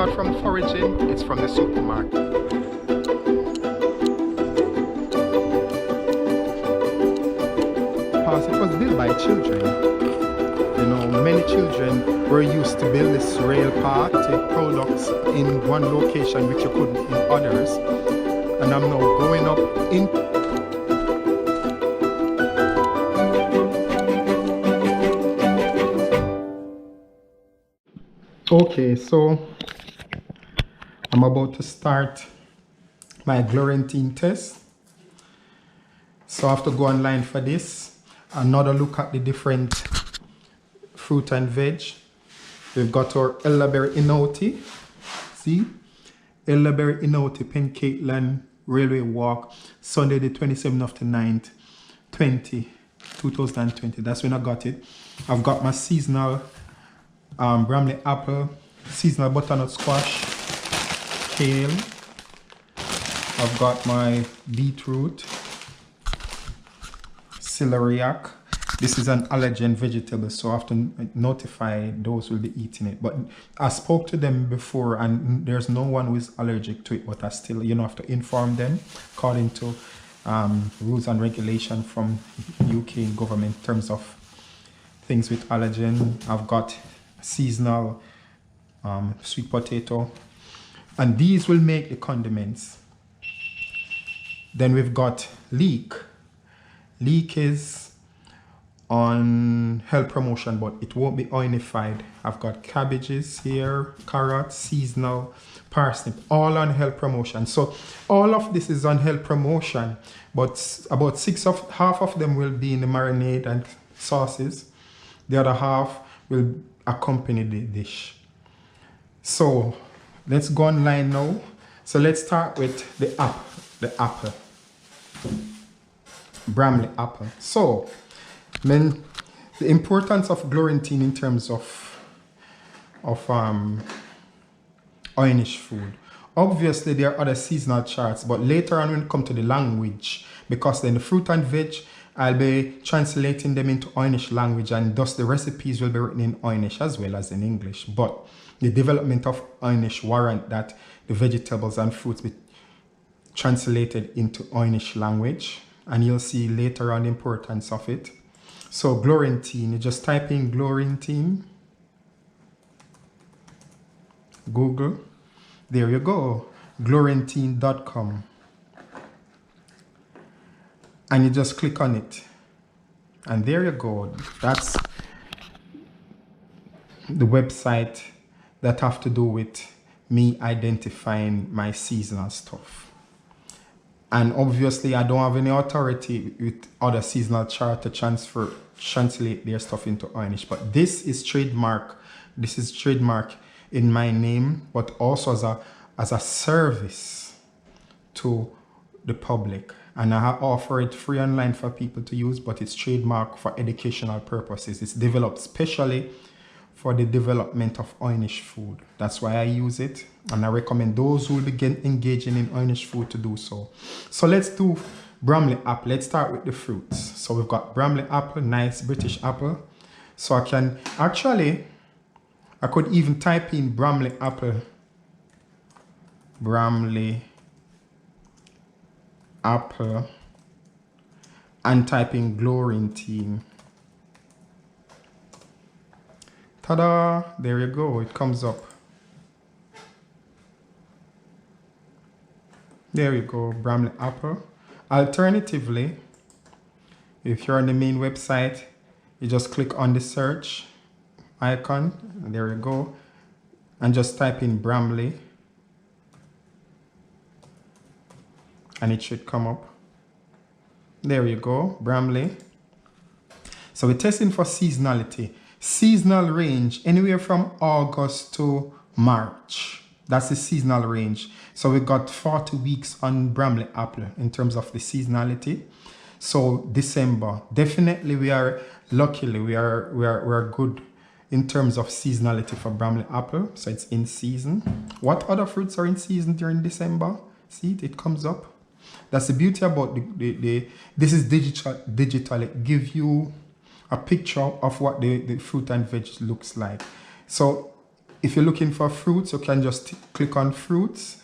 not from foraging, it's from the supermarket. Because it was built by children. You know, many children were used to build this rail path, take products in one location which you couldn't in others. And I'm now going up in. Okay, so I'm about to start my Grandiece test. So I have to go online for this. Another look at the different fruit and veg. We've got our elderberry inouti. See? Elderberry inouti, Pencaitland Railway Walk, Sunday the 27th of the 9th, 2020. That's when I got it. I've got my seasonal Bramley apple, seasonal butternut squash, kale. I've got my beetroot, celeriac. This is an allergen vegetable, so I have to notify those who will be eating it. But I spoke to them before, and there's no one who is allergic to it, but I still, you know, have to inform them according to rules and regulation from UK government in terms of things with allergen. I've got seasonal sweet potato, and these will make the condiments. Then we've got leek. Leek is on health promotion, but it won't be oinified. I've got cabbages here, carrots, seasonal, parsnip, all on health promotion. So all of this is on health promotion, but about half of them will be in the marinade and sauces. The other half will accompany the dish. So let's go online now. So let's start with the apple, Bramley apple. So then the importance of Grandiece in terms of Oy'nissh food. Obviously there are other seasonal charts, but later on when it comes to the language, because then the fruit and veg, I'll be translating them into Oy'nissh language, and thus the recipes will be written in Oy'nissh as well as in English. But the development of Oy'nissh warrant that the vegetables and fruits be translated into Oy'nissh language, and you'll see later on the importance of it. So Grandiece, you just type in Grandiece, Google, there you go, Grandiece.com. And you just click on it, and there you go. That's the website that have to do with me identifying my seasonal stuff. And obviously I don't have any authority with other seasonal chart to translate their stuff into Oy'nissh, but this is trademark. This is trademark in my name, but also as a service to the public. And I offer it free online for people to use, but it's trademark for educational purposes. It's developed specially for the development of Oy'nissh food. That's why I use it, and I recommend those who will begin engaging in Oy'nissh food to do so. So let's do Bramley apple. Let's start with the fruits. So we've got Bramley apple, nice British apple. So I could even type in Bramley apple, and type in Grandiece. Ta-da! There you go, it comes up. There you go, Bramley apple. Alternatively, if you're on the main website, you just click on the search icon, and there you go, and just type in Bramley, and it should come up. There you go, Bramley. So we're testing for seasonality. Seasonal range anywhere from August to March. That's the seasonal range. So we got 40 weeks on Bramley apple in terms of the seasonality. So December, definitely we are good in terms of seasonality for Bramley apple. So it's in season. What other fruits are in season during December? See, it comes up. That's the beauty about this is digital. It gives you a picture of what the fruit and veg looks like. So If you're looking for fruits, you can just click on fruits.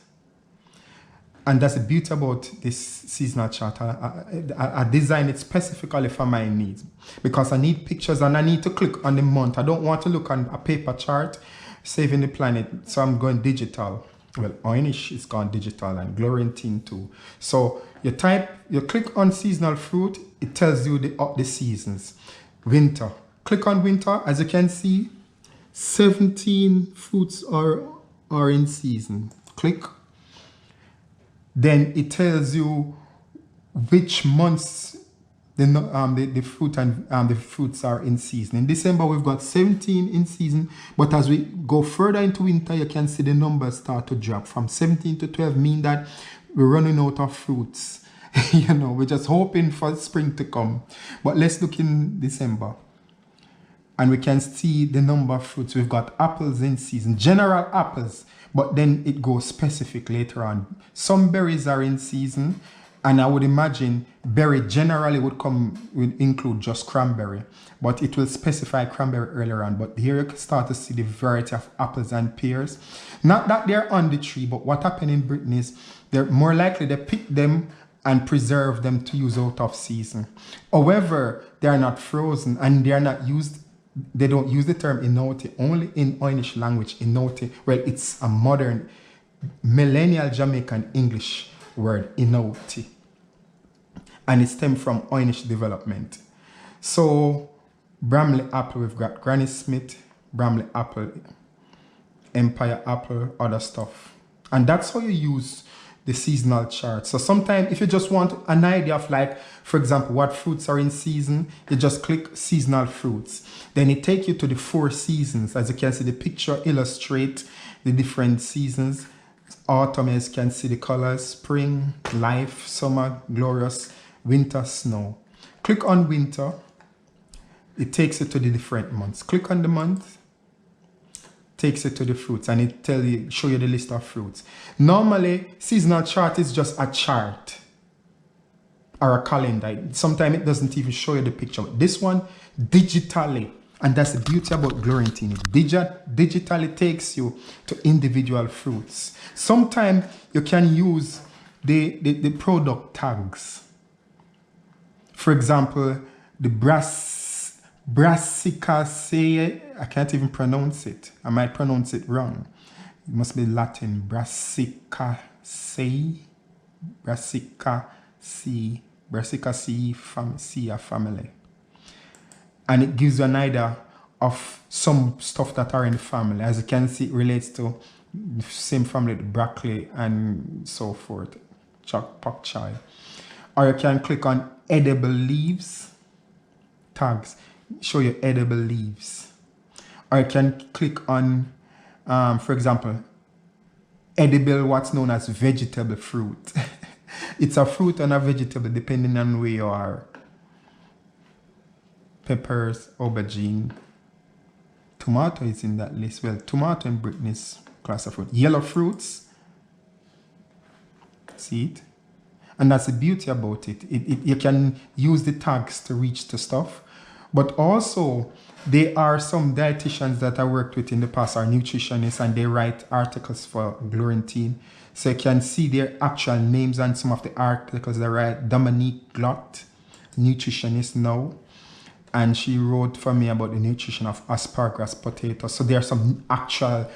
And that's the beauty about this seasonal chart. I designed it specifically for my needs because I need pictures and I need to click on the month. I don't want to look on a paper chart, saving the planet. So I'm going digital. Well, Oy'nissh is gone digital and Grandiece too. So you click on seasonal fruit, it tells you the seasons. Winter. Click on winter. As you can see, 17 fruits are in season. Click. Then it tells you which months the fruit and the fruits are in season. In December, we've got 17 in season, but as we go further into winter, you can see the numbers start to drop from 17 to 12, mean that we're running out of fruits. You know, we're just hoping for spring to come. But let's look in December. And we can see the number of fruits. We've got apples in season, general apples, but then it goes specific later on. Some berries are in season, and I would imagine berry generally would include just cranberry, but it will specify cranberry earlier on. But here you can start to see the variety of apples and pears. Not that they're on the tree, but what happened in Britain is they're more likely to pick them and preserve them to use out of season. However, they are not frozen and they are not used. They don't use the term inote, only in Oy'nissh language. Inote, well, it's a modern millennial Jamaican English word, inote. And it stems from Oy'nissh development. So, Bramley apple, we've got Granny Smith, Bramley apple, Empire apple, other stuff. And that's how you use the seasonal chart. So sometimes if you just want an idea of, like, for example, what fruits are in season, you just click seasonal fruits. Then it takes you to the 4 seasons. As you can see, the picture illustrates the different seasons. Autumn, as you can see the colors, spring, life, summer, glorious, winter, snow. Click on winter. It takes you to the different months. Click on the month. Takes you to the fruits, and it show you the list of fruits. Normally, seasonal chart is just a chart or a calendar. Sometimes it doesn't even show you the picture. But this one, digitally, and that's the beauty about Grandiece. Digitally takes you to individual fruits. Sometimes you can use the product tags. For example, the Brassicaceae, I can't even pronounce it. I might pronounce it wrong. It must be Latin. Brassicaceae family. And it gives you an idea of some stuff that are in the family. As you can see, it relates to the same family, the broccoli and so forth. Pak chai. Or you can click on edible leaves tags. Show you edible leaves. Or you can click on, for example, edible, what's known as vegetable fruit. It's a fruit and a vegetable depending on where you are. Peppers, aubergine. Tomato is in that list. Well, tomato in Britain is class of fruit. Yellow fruits. See it? And that's the beauty about it. You can use the tags to reach the stuff. But also, there are some dietitians that I worked with in the past, are nutritionists, and they write articles for Grandiece. So you can see their actual names and some of the articles they write. Dominique Glott, nutritionist now. And she wrote for me about the nutrition of asparagus, potatoes. So there are some actual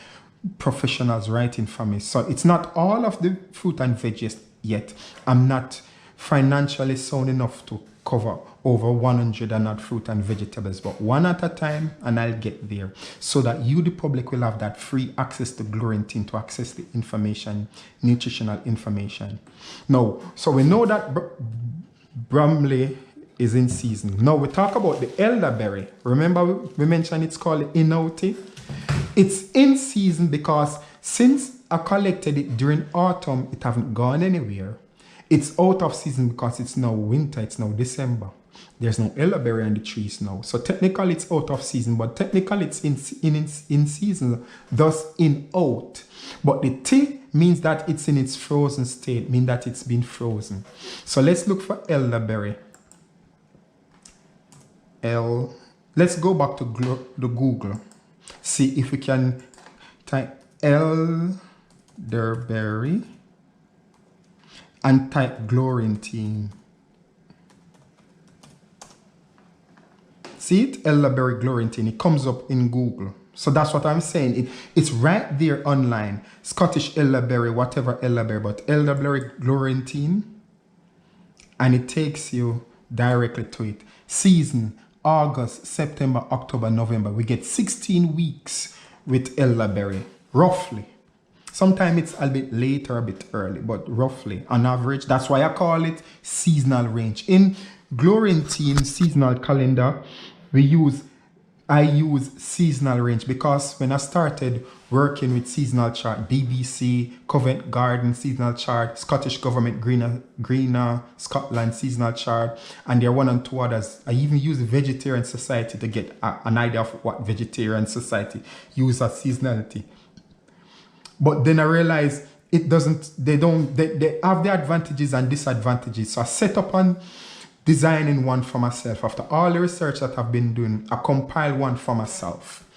professionals writing for me. So it's not all of the fruit and veggies yet. I'm not financially sound enough to cover over 100 and not fruit and vegetables, but one at a time, and I'll get there, so that you, the public, will have that free access to Grandiece, to access the information, nutritional information. Now, so we know that Bramley is in season. Now we talk about the elderberry. Remember we mentioned it's called inote. It's in season because since I collected it during autumn, it haven't gone anywhere. It's out of season because it's now winter, it's now December. There's no elderberry on the trees now. So technically it's out of season, but technically it's in season, thus in out. But the T means that it's in its frozen state, means that it's been frozen. So let's look for elderberry. Let's go back to the Google. See if we can type elderberry and type Glorantine. See it? Elderberry Glorantine. It comes up in Google. So that's what I'm saying. It's right there online. Scottish elderberry, whatever elderberry, but elderberry Glorantine. And it takes you directly to it. Season, August, September, October, November. We get 16 weeks with elderberry, roughly. Sometimes it's a bit later, a bit early, but roughly, on average. That's why I call it seasonal range. In Glorantine seasonal calendar, I use seasonal range because when I started working with seasonal chart, BBC, Covent Garden seasonal chart, Scottish Government Greener Scotland seasonal chart, and there are one and two others. I even use Vegetarian Society to get an idea of what Vegetarian Society use as seasonality. But then I realized it doesn't, they have the advantages and disadvantages. So I set up on designing one for myself. After all the research that I've been doing, I compile one for myself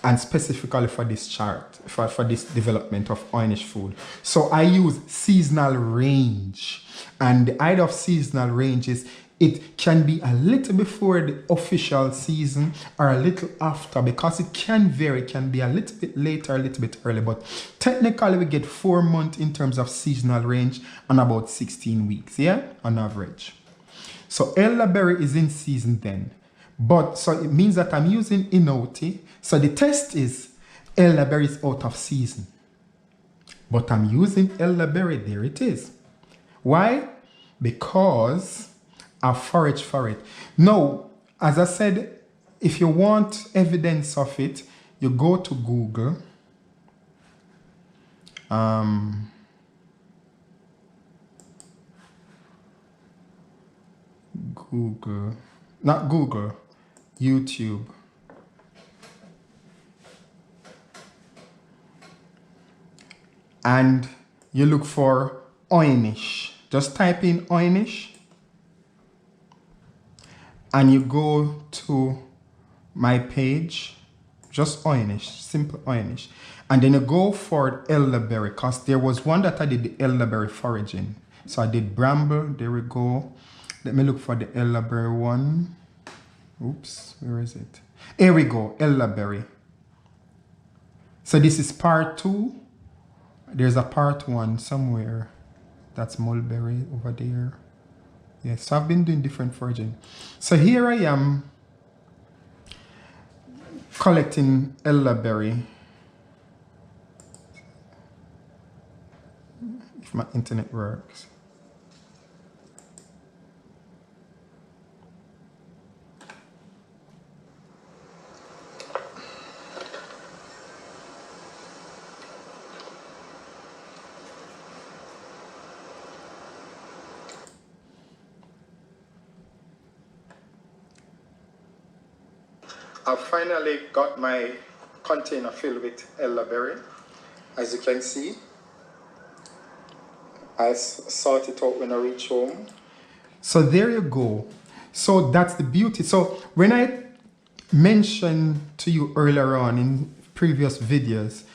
and specifically for this chart, for this development of Oy'nissh Food. So I use seasonal range, and the idea of seasonal range is it can be a little before the official season or a little after, because it can vary. It can be a little bit later, a little bit early, but technically we get 4 months in terms of seasonal range and about 16 weeks, yeah, on average. So elderberry is in season then, but so it means that I'm using inoti. So the test is elderberry is out of season, but I'm using elderberry. There it is. Why? Because I forage for it. Now, as I said, if you want evidence of it, you go to Google. YouTube. And you look for Oy'nissh. Just type in Oy'nissh. And you go to my page, just Oy'nissh, simple Oy'nissh. And then you go for elderberry, because there was one that I did the elderberry foraging. So I did bramble, there we go. Let me look for the elderberry one. Oops, where is it? Here we go, elderberry. So this is part 2. There's a part 1 somewhere. That's mulberry over there. Yes, so I've been doing different foraging. So here I am collecting elderberry. If my internet works. I finally got my container filled with elderberry. As you can see, I sort it out when I reach home. So there you go. So that's the beauty. So when I mentioned to you earlier on in previous videos,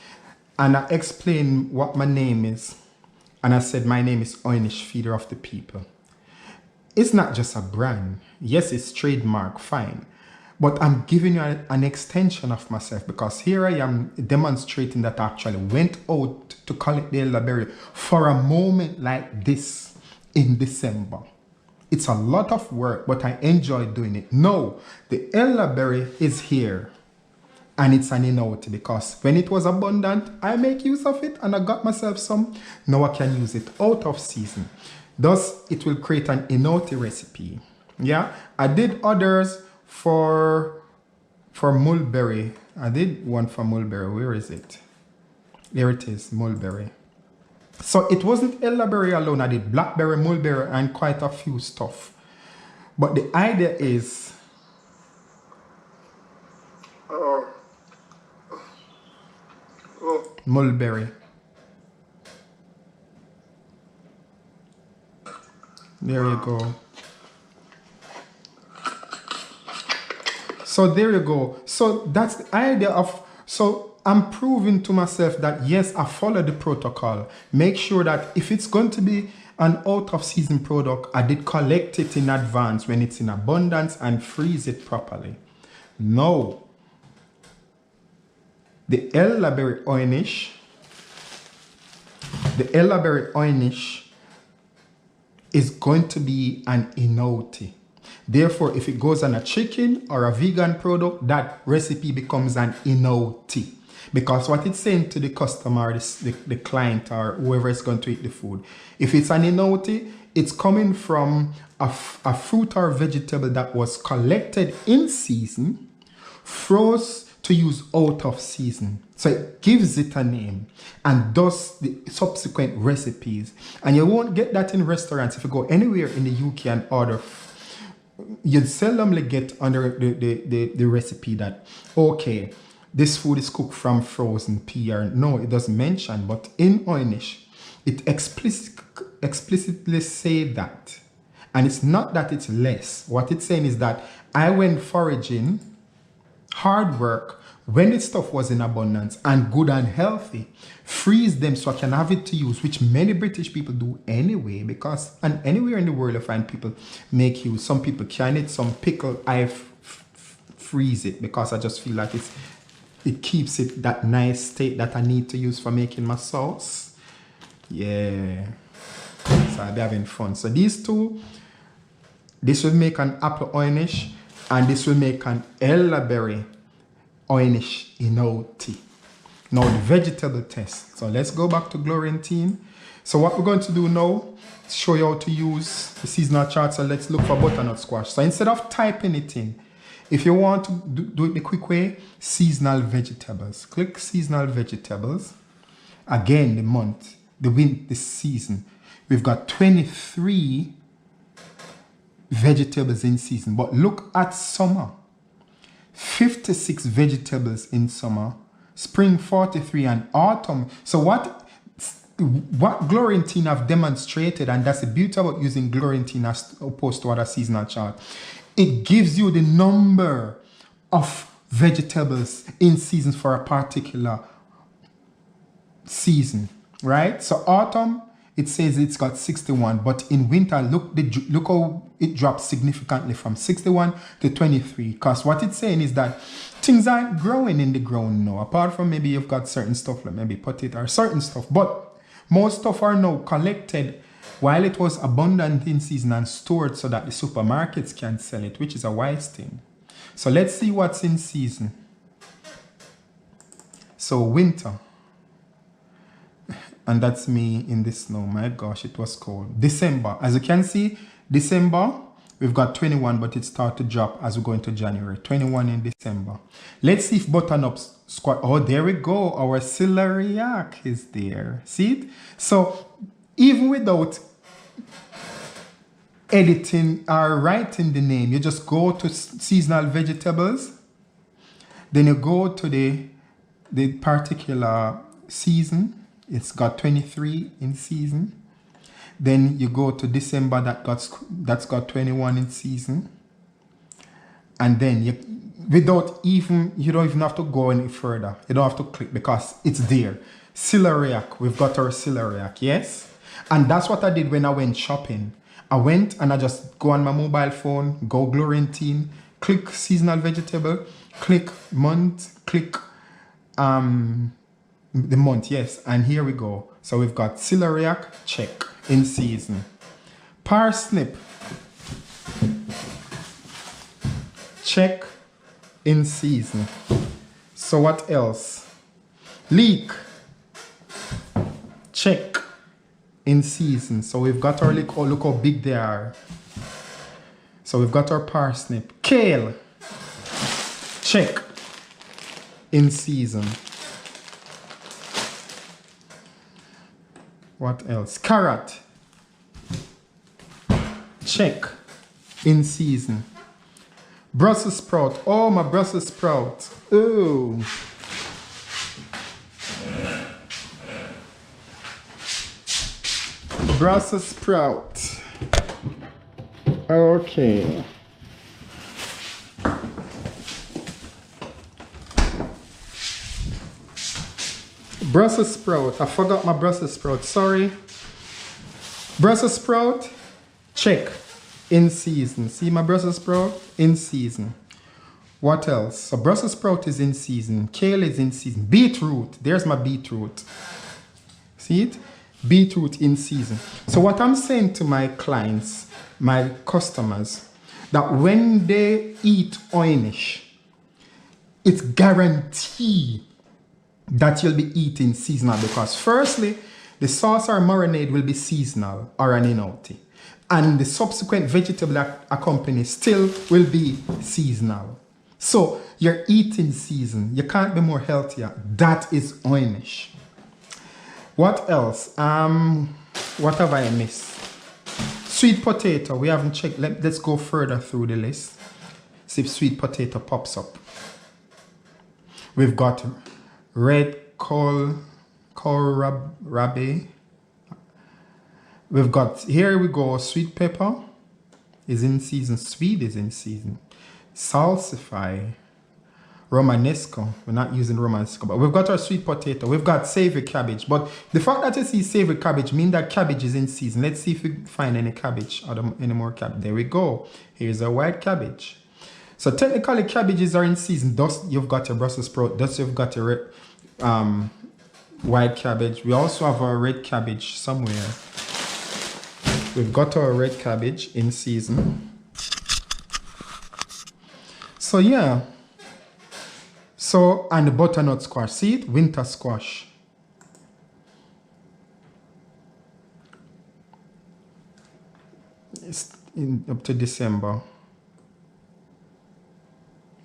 and I explained what my name is, and I said my name is Oy'nissh, Feeder of the People. It's not just a brand. Yes, it's trademark, fine. But I'm giving you an extension of myself, because here I am demonstrating that I actually went out to collect the elderberry for a moment like this in December. It's a lot of work, but I enjoy doing it. No, the elderberry is here, and it's an inoti, because when it was abundant, I make use of it and I got myself some. Now I can use it out of season. Thus, it will create an inoti recipe. Yeah, I did others for mulberry. I did one for mulberry. Where is it? There it is, mulberry. So it wasn't elderberry alone. I did blackberry, mulberry, and quite a few stuff. But the idea is mulberry. There you go. So there you go. So that's the idea of, so I'm proving to myself that yes, I follow the protocol. Make sure that if it's going to be an out of season product, I did collect it in advance when it's in abundance and freeze it properly. No. The elderberry Oy'nissh, is going to be an inouti. Therefore, if it goes on a chicken or a vegan product, that recipe becomes an inouti. Because what it's saying to the customer, the client, or whoever is going to eat the food, if it's an inouti, it's coming from a fruit or vegetable that was collected in season, froze to use out of season. So it gives it a name and thus the subsequent recipes. And you won't get that in restaurants. If you go anywhere in the UK and order, you'd seldomly get under the recipe that, okay, this food is cooked from frozen pea. No, it doesn't mention, but in Oy'nissh, it explicitly say that. And it's not that it's less. What it's saying is that I went foraging, hard work, when the stuff was in abundance and good and healthy, freeze them so I can have it to use, which many British people do anyway, because and anywhere in the world I find people make use. Some people can it, some pickle, I freeze it because I just feel like it keeps it that nice state that I need to use for making my sauce. Yeah, so I'll be having fun. So these two, this will make an apple Oy'nissh and this will make an elderberry Oy'nissh inouti. Now the vegetable test. So let's go back to Grandiece. So what we're going to do now is show you how to use the seasonal chart. So let's look for butternut squash. So instead of typing it in, if you want to do it the quick way, seasonal vegetables. Click seasonal vegetables. Again, the month, the season. We've got 23 vegetables in season. But look at summer. 56 vegetables in summer. Spring 43 and autumn. So what Grandiece have demonstrated, and that's the beauty about using Grandiece as opposed to other seasonal chart, it gives you the number of vegetables in season for a particular season, right? So autumn, it says it's got 61, but in winter, look how it drops significantly from 61 to 23. Because what it's saying is that things aren't growing in the ground now, apart from maybe you've got certain stuff like maybe potato or certain stuff, but most stuff are now collected while it was abundant in season and stored so that the supermarkets can sell it, which is a wise thing. So let's see what's in season. So winter. And that's me in the snow. My gosh, it was cold. December. As you can see, December, we've got 21, but it starts to drop as we go into January. 21 in December. Let's see if butternut squash. Oh, there we go. Our celeriac is there. See it? So even without editing or writing the name, you just go to seasonal vegetables. Then you go to the particular season. It's got 23 in season. Then you go to December, that's got 21 in season. And then you don't even have to go any further. You don't have to click because it's there. Celeriac, we've got our celeriac, yes? And that's what I did when I went shopping. I went and I just go on my mobile phone, go Grandiece, click seasonal vegetable, click month, click the month, yes, and here we go. So we've got celeriac, check, in season. Parsnip, check, in season. So what else? Leek, check, in season. So we've got our leek. Oh, look how big they are. So we've got our parsnip. Kale, check, in season. What else? Carrot, check, in season. Brussels sprout. Oh, my Brussels sprout. Oh. Brussels sprout. Okay. Brussels sprout. I forgot my Brussels sprout. Sorry. Brussels sprout. Check. In season. See my Brussels sprout? In season. What else? So Brussels sprout is in season. Kale is in season. Beetroot. There's my beetroot. See it? Beetroot in season. So what I'm saying to my clients, my customers, that when they eat Oy'nissh, it's guaranteed that you'll be eating seasonal, because firstly, the sauce or marinade will be seasonal or an inouti, and the subsequent vegetable accompany still will be seasonal. So you're eating season. You can't be more healthier. That is Oy'nissh. What else? What have I missed? Sweet potato. We haven't checked. Let's go further through the list. See if sweet potato pops up. We've got red kohlrabi. We've got, here we go, sweet pepper is in season. Sweet is in season. Salsify. Romanesco. We're not using Romanesco, but we've got our sweet potato. We've got savory cabbage. But the fact that you see savory cabbage means that cabbage is in season. Let's see if we find any cabbage or any more cabbage. There we go. Here's a white cabbage. So technically cabbages are in season. Thus you've got your Brussels sprout. Thus you've got your white cabbage. We also have our red cabbage somewhere. We've got our red cabbage in season. So yeah. So, and the butternut squash. See it? Winter squash. It's up to December.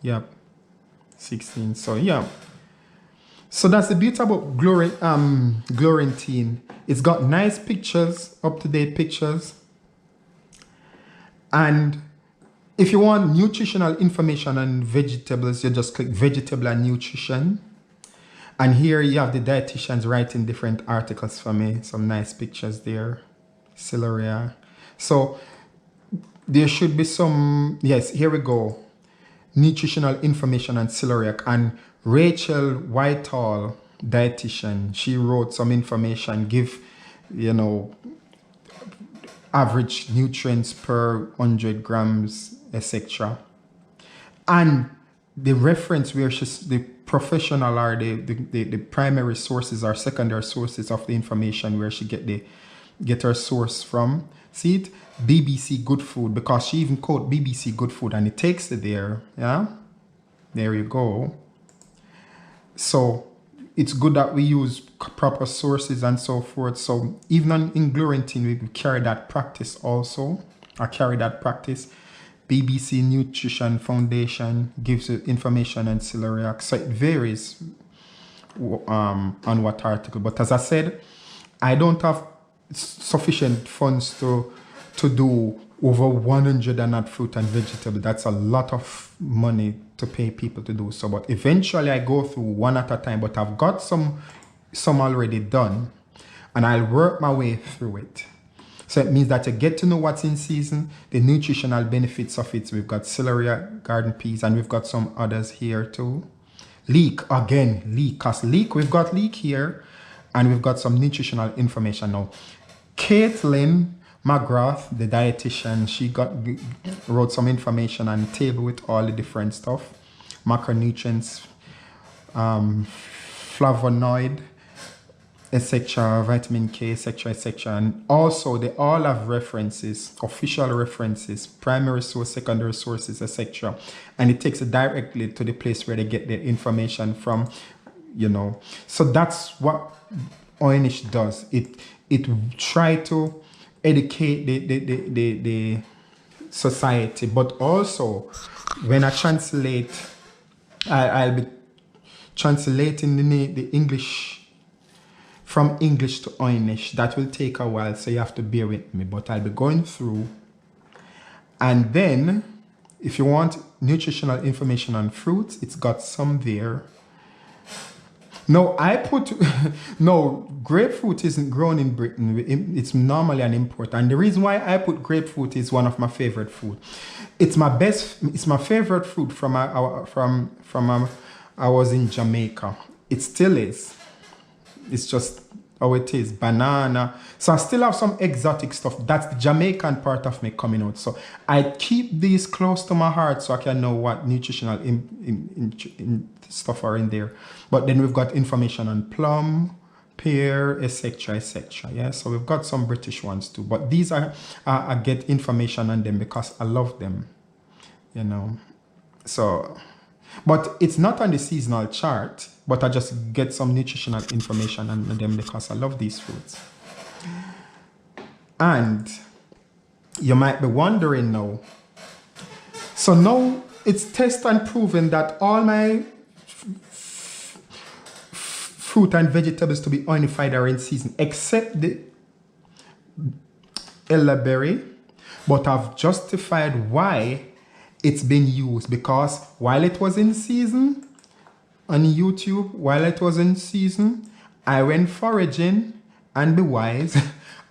Yep. 16. So yeah. So that's the beauty about Glorantine. It's got nice pictures, up-to-date pictures. And if you want nutritional information on vegetables, you just click vegetable and nutrition. And here you have the dietitians writing different articles for me. Some nice pictures there. Celery. So there should be some, yes, here we go. Nutritional information on celiac. And Rachel Whitehall, dietitian, she wrote some information, give, you know, average nutrients per 100 grams, etc. And the reference where she's the professional or the primary sources or secondary sources of the information where she get her source from. See it? BBC Good Food, because she even quote BBC Good Food and it takes it there. Yeah, there you go. So it's good that we use proper sources and so forth. So even in Glorantine, we carry that practice also. I carry that practice. BBC Nutrition Foundation gives you information on celiac. So it varies on what article. But as I said, I don't have sufficient funds to do over 100 and not fruit and vegetable. That's a lot of money to pay people to do so. But eventually I go through one at a time. But I've got some already done. And I'll work my way through it. So it means that you get to know what's in season, the nutritional benefits of it. We've got celery, garden peas, and we've got some others here too. Leek, again, leek. Because leek, we've got leek here, and we've got some nutritional information now. Caitlin McGrath, the dietitian, she wrote some information on the table with all the different stuff. Macronutrients, flavonoid, etc., vitamin K, etc., etc. And also they all have references, official references, primary source, secondary sources, etc. And it takes it directly to the place where they get their information from, you know. So that's what Oy'nissh does. It try to educate the society, but also when I translate, I'll be translating the English from English to Oy'nissh. That will take a while, so you have to bear with me, but I'll be going through. And then if you want nutritional information on fruits, it's got some there. No, no, grapefruit isn't grown in Britain. It's normally an import. And the reason why I put grapefruit is one of my favorite food. It's my favorite fruit from I was in Jamaica. It still is. It's just how it is. Banana. So I still have some exotic stuff. That's the Jamaican part of me coming out. So I keep these close to my heart so I can know what nutritional stuff are in there. But then we've got information on plum, pear, etc., etc. Yeah, so we've got some British ones too. But these are I get information on them because I love them. You know. So, but it's not on the seasonal chart, but I just get some nutritional information on them because I love these foods. And you might be wondering now, so now it's tested and proven that all my fruit and vegetables to be oinified are in season, except the elderberry, but I've justified why it's been used, because while it was in season on YouTube, while it was in season, I went foraging and be wise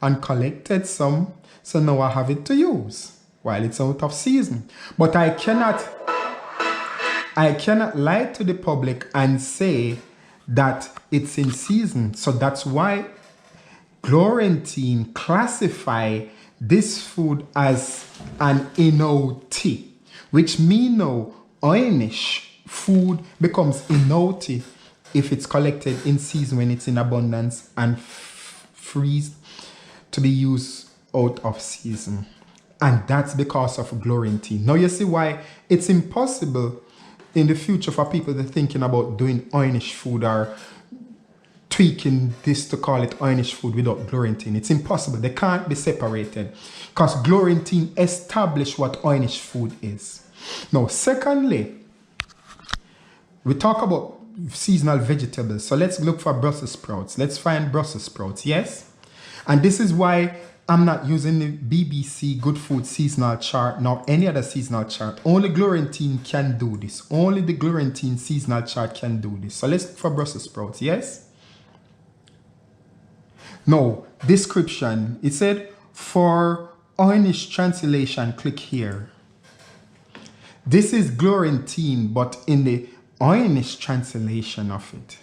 and collected some, so now I have it to use while it's out of season. But I cannot lie to the public and say that it's in season. So that's why Glorantine classify this food as an inouti, which means now Oy'nissh food becomes inouti if it's collected in season when it's in abundance and freezed to be used out of season. And that's because of Glorantine. Now you see why it's impossible in the future for people that are thinking about doing Oy'nissh food or tweaking this to call it Oy'nissh food without Glorantine. It's impossible. They can't be separated because Glorantine established what Oy'nissh food is. Now, secondly, we talk about seasonal vegetables. So let's look for Brussels sprouts. Let's find Brussels sprouts, yes? And this is why I'm not using the BBC Good Food seasonal chart nor any other seasonal chart. Only Glorantine can do this. Only the Glorantine seasonal chart can do this. So let's look for Brussels sprouts, yes? Now, description. It said, for Oy'nissh translation, click here. This is Glorantine, but in the Oy'nissh translation of it.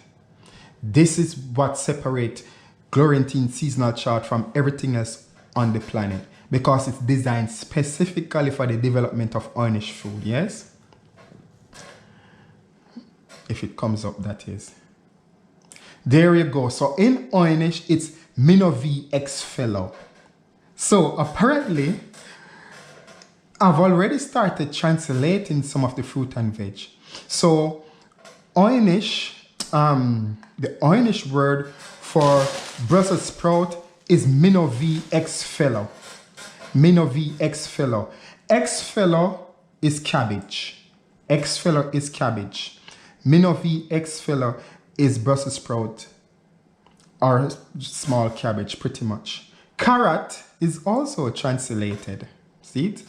This is what separates Glorantine seasonal chart from everything else on the planet, because it's designed specifically for the development of Oy'nissh food, yes? If it comes up, that is. There you go. So in Oy'nissh, it's Minnow V X Fellow. So apparently, I've already started translating some of the fruit and veg. So Oy'nissh, the Oy'nissh word for Brussels sprout is Minnow V X Fellow. Minnow V X Fellow. X Fellow is cabbage. X Fellow is cabbage. Minnow V X Fellow is Brussels sprout or small cabbage, pretty much. Carrot is also translated. See it?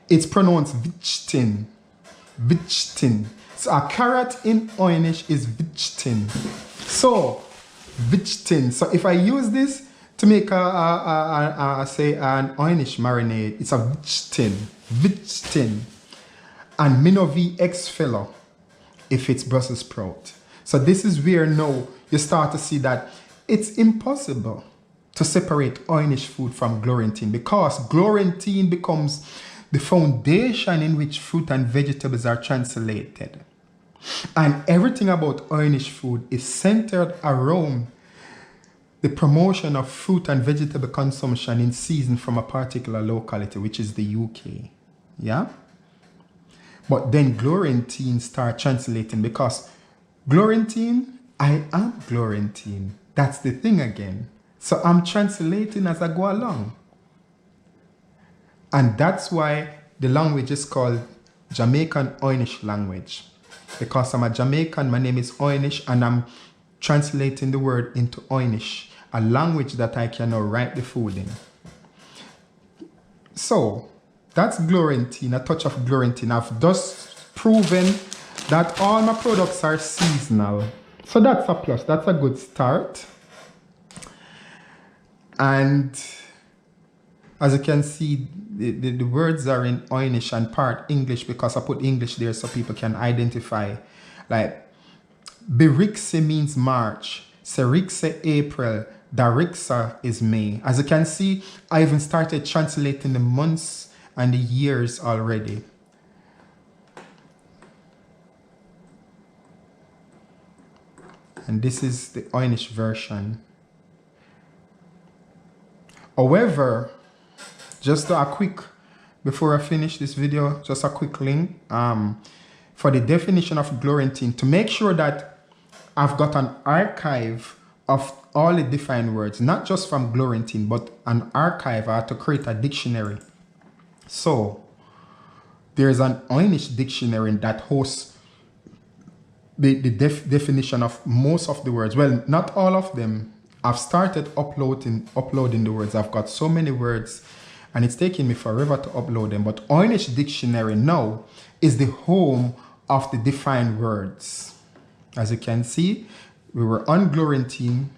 It's pronounced vichtin. Vichtin. So a carrot in Oy'nissh is vichtin. So, vichtin. So if I use this to make say an Oy'nissh marinade, it's a vichtin. Vichtin. And Minnow V X Fellow if it's Brussels sprout. So this is where now you start to see that it's impossible to separate Oy'nissh food from Glorantine, because Glorantine becomes the foundation in which fruit and vegetables are translated. And everything about Oy'nissh food is centered around the promotion of fruit and vegetable consumption in season from a particular locality, which is the UK. Yeah? But then Glorantine start translating, because Glorantine, I am Glorantine. That's the thing again. So I'm translating as I go along. And that's why the language is called Jamaican Oy'nissh language. Because I'm a Jamaican, my name is Oy'nissh, and I'm translating the word into Oy'nissh, a language that I can now write the food in. So, that's Glorantine, a touch of Glorantine. I've just proven that all my products are seasonal. So that's a plus, that's a good start. And As you can see, the words are in Oy'nissh and part English because I put English there so people can identify. Like, Veeliksa means March, Seriksa April, Dariksa is May. As you can see, I even started translating the months and the years already. And this is the Oy'nissh version. However, just a quick, before I finish this video, just a quick link for the definition of Glorantine, to make sure that I've got an archive of all the defined words, not just from Glorantine, but an archive. I had to create a dictionary. So there's an Oy'nissh dictionary that hosts the definition of most of the words. Well, not all of them. I've started uploading the words. I've got so many words and it's taking me forever to upload them. But Oy'nissh Dictionary now is the home of the defined words. As you can see, we were on Glorantine,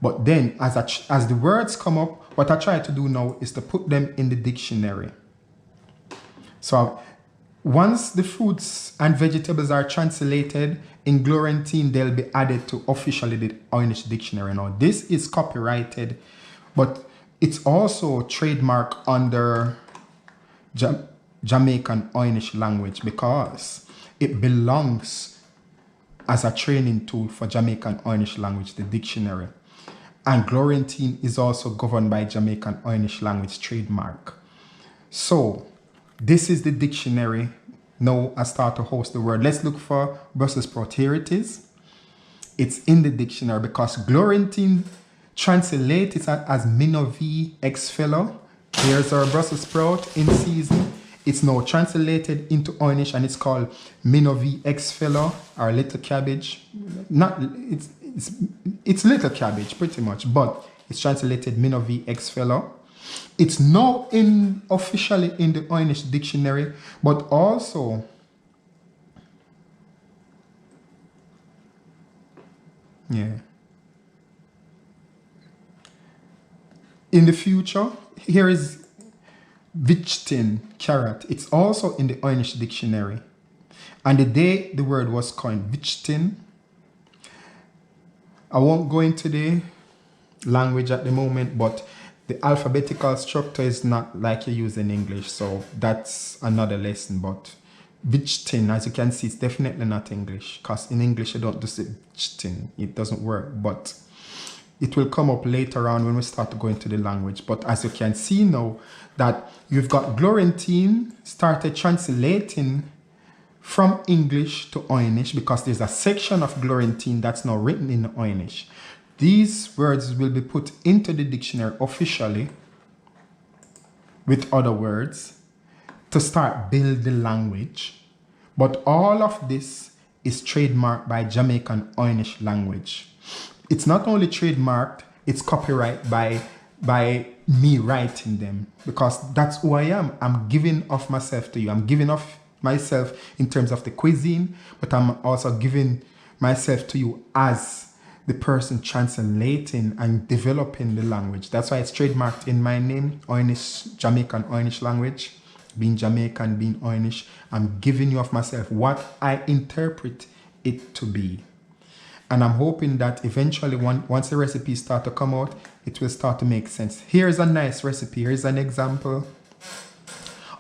but then as the words come up, what I try to do now is to put them in the dictionary. So once the fruits and vegetables are translated in Glorantine, they'll be added to officially the Oy'nissh Dictionary. Now, this is copyrighted, but it's also trademarked under Jamaican Oy'nissh language because it belongs as a training tool for Jamaican Oy'nissh language, the dictionary. And Glorantine is also governed by Jamaican Oy'nissh language trademark. So this is the dictionary. Now I start to host the word. Let's look for Brussels sprout. Here it is. It's in the dictionary because Glorantine translates as Minovi X fellow. Here's our Brussels sprout in season. It's now translated into Oy'nissh and it's called Minovi X fellow or little cabbage. It's little cabbage pretty much, but it's translated Minovi X fellow. It's now officially in the Oy'nissh dictionary, but also in the future, here is Vichtin, carrot. It's also in the Oy'nissh dictionary. And the day the word was coined, Vichtin. I won't go into the language at the moment, but the alphabetical structure is not like you use in English, so that's another lesson. But Vichtin, as you can see, it's definitely not English, because in English you don't do Vichtin. It doesn't work, but it will come up later on when we start to go into the language. But as you can see now, that you've got Glorantine started translating from English to Oy'nissh because there's a section of Glorantine that's now written in Oy'nissh. These words will be put into the dictionary officially with other words to start build the language. But all of this is trademarked by Jamaican Oy'nissh language. It's not only trademarked, it's copyrighted by me writing them because that's who I am. I'm giving of myself to you. I'm giving of myself in terms of the cuisine, but I'm also giving myself to you as the person translating and developing the language. That's why it's trademarked in my name, Oy'nissh, Jamaican Oy'nissh language. Being Jamaican, being Oy'nissh, I'm giving you of myself what I interpret it to be. And I'm hoping that eventually once the recipes start to come out, it will start to make sense. Here's a nice recipe. Here's an example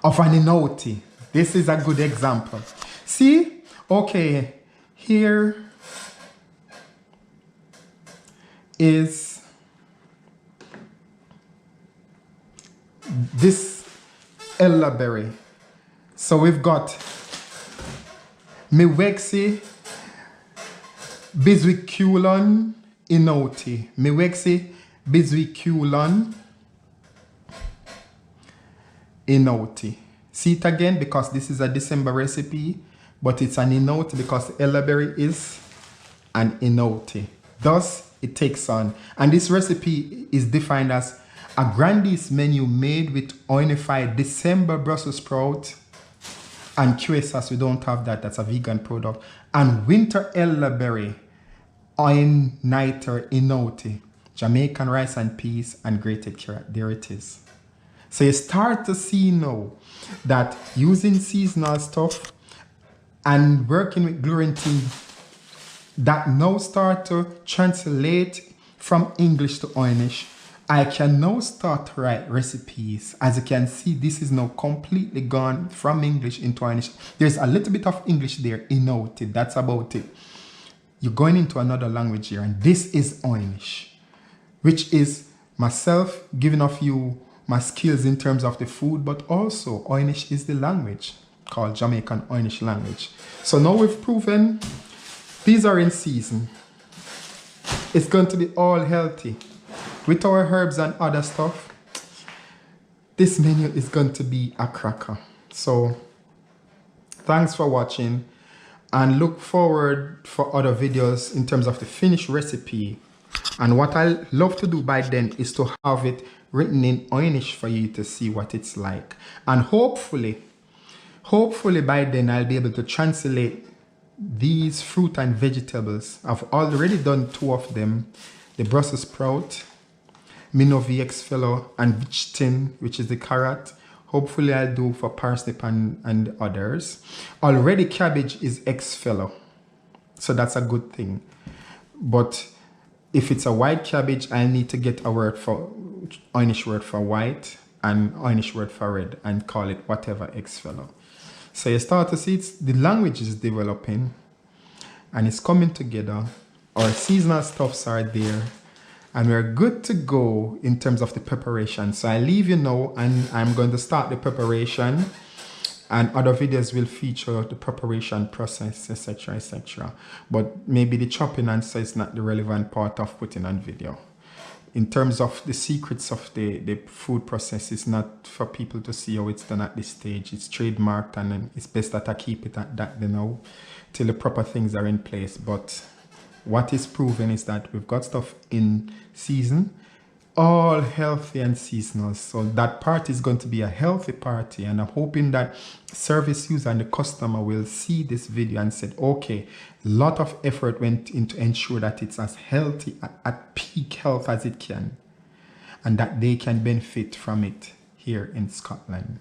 of an inoti. This is a good example. See? Okay, here is this elderberry. So we've got Miwexi Biswiculon inoti. Miwexi Biswiculon inoti. See it again because this is a December recipe, but it's an inoti because the elderberry is an inoti. Thus, it takes on. And this recipe is defined as a Grandiece menu made with oinified December Brussels sprout and QSS. We don't have that. That's a vegan product. And winter elderberry, Oy'Nissh inoti, Jamaican rice and peas, and grated carrot. There it is. So you start to see now that using seasonal stuff and working with Grandiece, that now start to translate from English to Oy'nissh. I can now start to write recipes. As you can see, this is now completely gone from English into Oy'nissh. There's a little bit of English there, noted. That's about it. You're going into another language here, and this is Oy'nissh, which is myself giving off you my skills in terms of the food, but also Oy'nissh is the language called Jamaican Oy'nissh language. So now we've proven these are in season. It's going to be all healthy. With our herbs and other stuff, this menu is going to be a cracker. So thanks for watching, and look forward for other videos in terms of the finished recipe. And what I love to do by then is to have it written in Oy'nissh for you to see what it's like. And hopefully by then I'll be able to translate these fruit and vegetables. I've already done 2 of them, the Brussels sprout, Veeliksa, and Vichtin, which is the carrot. Hopefully I'll do for parsnip and others. Already cabbage is X-fellow, so that's a good thing. But if it's a white cabbage, I need to get a word for Oy'nissh word for white and Oy'nissh word for red and call it whatever X-fellow. So you start to see the language is developing and it's coming together. Our seasonal stuffs are there, and we're good to go in terms of the preparation. So I leave you now, and I'm going to start the preparation, and other videos will feature the preparation process, etc, etc. But maybe the chopping and so is not the relevant part of putting on video. In terms of the secrets of the food process, it's not for people to see how it's done at this stage. It's trademarked, and it's best that I keep it at that, you know, till the proper things are in place. But what is proven is that we've got stuff in season, all healthy and seasonal. So that party is going to be a healthy party, and I'm hoping that service user and the customer will see this video and said, okay, a lot of effort went into ensure that it's as healthy at peak health as it can, and that they can benefit from it here in Scotland.